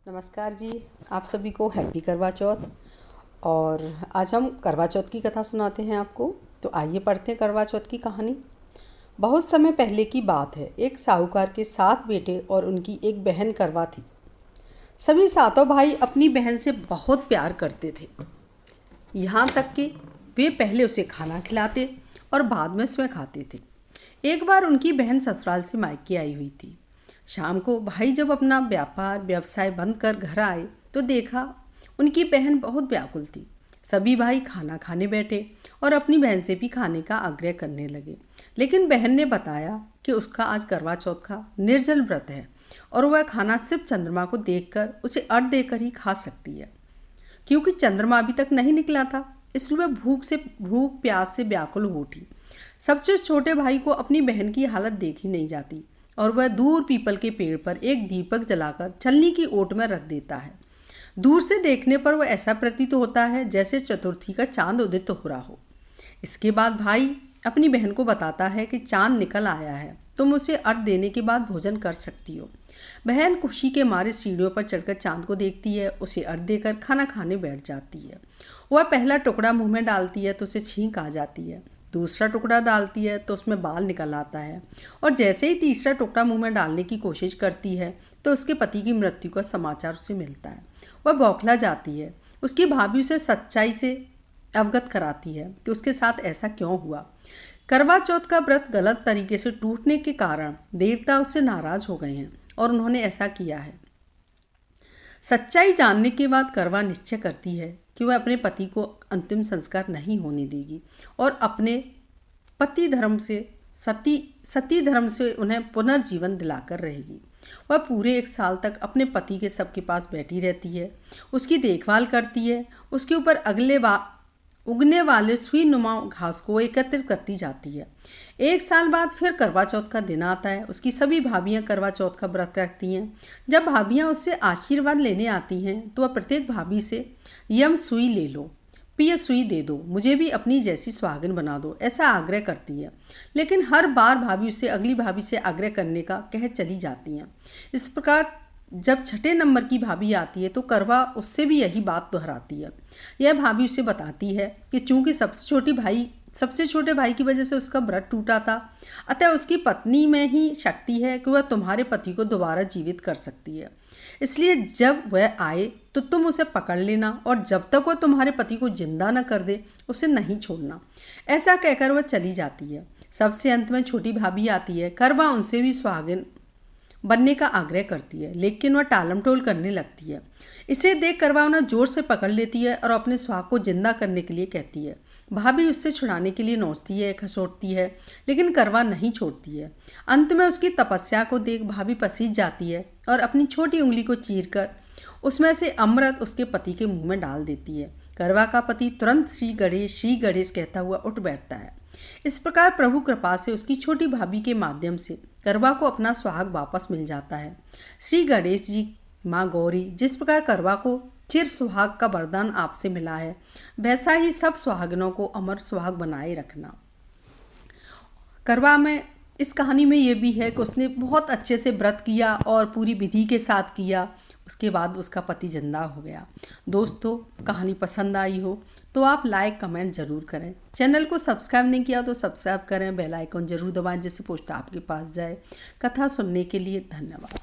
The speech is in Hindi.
नमस्कार जी। आप सभी को हैप्पी करवा चौथ। और आज हम करवा चौथ की कथा सुनाते हैं आपको। तो आइए पढ़ते हैं करवा चौथ की कहानी। बहुत समय पहले की बात है। एक साहूकार के 7 बेटे और उनकी एक बहन करवा थी। सभी सातों भाई अपनी बहन से बहुत प्यार करते थे, यहाँ तक कि वे पहले उसे खाना खिलाते और बाद में स्वयं खाते थे। एक बार उनकी बहन ससुराल से मायके आई हुई थी। शाम को भाई जब अपना व्यापार व्यवसाय बंद कर घर आए तो देखा उनकी बहन बहुत व्याकुल थी। सभी भाई खाना खाने बैठे और अपनी बहन से भी खाने का आग्रह करने लगे, लेकिन बहन ने बताया कि उसका आज करवा चौथ का निर्जल व्रत है और वह खाना सिर्फ चंद्रमा को देखकर उसे अर्घ देकर ही खा सकती है, क्योंकि चंद्रमा अभी तक नहीं निकला था। इसलिए वह भूख प्यास से व्याकुल हो उठी। सबसे छोटे भाई को अपनी बहन की हालत देखी नहीं जाती और वह दूर पीपल के पेड़ पर एक दीपक जलाकर छलनी की ओट में रख देता है। दूर से देखने पर वह ऐसा प्रतीत होता है जैसे चतुर्थी का चांद उदित हो रहा हो। इसके बाद भाई अपनी बहन को बताता है कि चांद निकल आया है, तुम उसे अर्घ देने के बाद भोजन कर सकती हो। बहन खुशी के मारे सीढ़ियों पर चढ़कर चांद को देखती है, उसे अर्घ देकर खाना खाने बैठ जाती है। वह पहला टुकड़ा मुंह में डालती है तो उसे छींक आ जाती है, दूसरा टुकड़ा डालती है तो उसमें बाल निकल आता है, और जैसे ही तीसरा टुकड़ा मुंह में डालने की कोशिश करती है तो उसके पति की मृत्यु का समाचार उसे मिलता है। वह बौखला जाती है। उसकी भाभी उसे सच्चाई से अवगत कराती है कि उसके साथ ऐसा क्यों हुआ। करवा चौथ का व्रत गलत तरीके से टूटने के कारण देवता उससे नाराज हो गए हैं और उन्होंने ऐसा किया है। सच्चाई जानने के बाद करवा निश्चय करती है कि वह अपने पति को अंतिम संस्कार नहीं होने देगी और अपने पति धर्म से सती धर्म से उन्हें पुनर्जीवन दिलाकर रहेगी। वह पूरे 1 साल तक अपने पति के सबके पास बैठी रहती है, उसकी देखभाल करती है, उसके ऊपर उगने वाले सुई नुमा घास को एकत्रित करती जाती है। 1 साल बाद फिर करवा चौथ का दिन आता है। उसकी सभी भाभियां करवा चौथ का व्रत रखती हैं। जब भाभियां उससे आशीर्वाद लेने आती हैं तो वह प्रत्येक भाभी से यम सुई ले लो, प्रिय सुई दे दो, मुझे भी अपनी जैसी सुहागिन बना दो, ऐसा आग्रह करती है। लेकिन हर बार भाभी उसे अगली भाभी से आग्रह करने का कह चली जाती हैं। इस प्रकार जब छठे नंबर की भाभी आती है तो करवा उससे भी यही बात दोहराती है। यह भाभी उसे बताती है कि चूंकि सबसे छोटे भाई की वजह से उसका व्रत टूटा था, अतः उसकी पत्नी में ही शक्ति है कि वह तुम्हारे पति को दोबारा जीवित कर सकती है। इसलिए जब वह आए तो तुम उसे पकड़ लेना और जब तक वह तुम्हारे पति को जिंदा न कर दे उसे नहीं छोड़ना। ऐसा कहकर वह चली जाती है। सबसे अंत में छोटी भाभी आती है। करवा उनसे भी सुहागिन बनने का आग्रह करती है, लेकिन वह टालमटोल करने लगती है। इसे देख करवा उन्हें जोर से पकड़ लेती है और अपने सुहाग को जिंदा करने के लिए कहती है। भाभी उससे छुड़ाने के लिए नोचती है, खसोटती है, लेकिन करवा नहीं छोड़ती है। अंत में उसकी तपस्या को देख भाभी पसीज जाती है और अपनी छोटी उंगली को चीरकर उसमें से अमृत उसके पति के मुंह में डाल देती है। करवा का पति तुरंत श्री गणेश कहता हुआ उठ बैठता है। इस प्रकार प्रभु कृपा से उसकी छोटी भाभी के माध्यम से करवा को अपना सुहाग वापस मिल जाता है। श्री गणेश जी, माँ गौरी, जिस प्रकार करवा को चिर सुहाग का वरदान आपसे मिला है, वैसा ही सब सुहागिनों को अमर सुहाग बनाए रखना। करवा में इस कहानी में ये भी है कि उसने बहुत अच्छे से व्रत किया और पूरी विधि के साथ किया। उसके बाद उसका पति जिंदा हो गया। दोस्तों, कहानी पसंद आई हो तो आप लाइक कमेंट ज़रूर करें। चैनल को सब्सक्राइब नहीं किया तो सब्सक्राइब करें, बेल आइकन ज़रूर दबाएं जिससे पोस्ट आपके पास जाए। कथा सुनने के लिए धन्यवाद।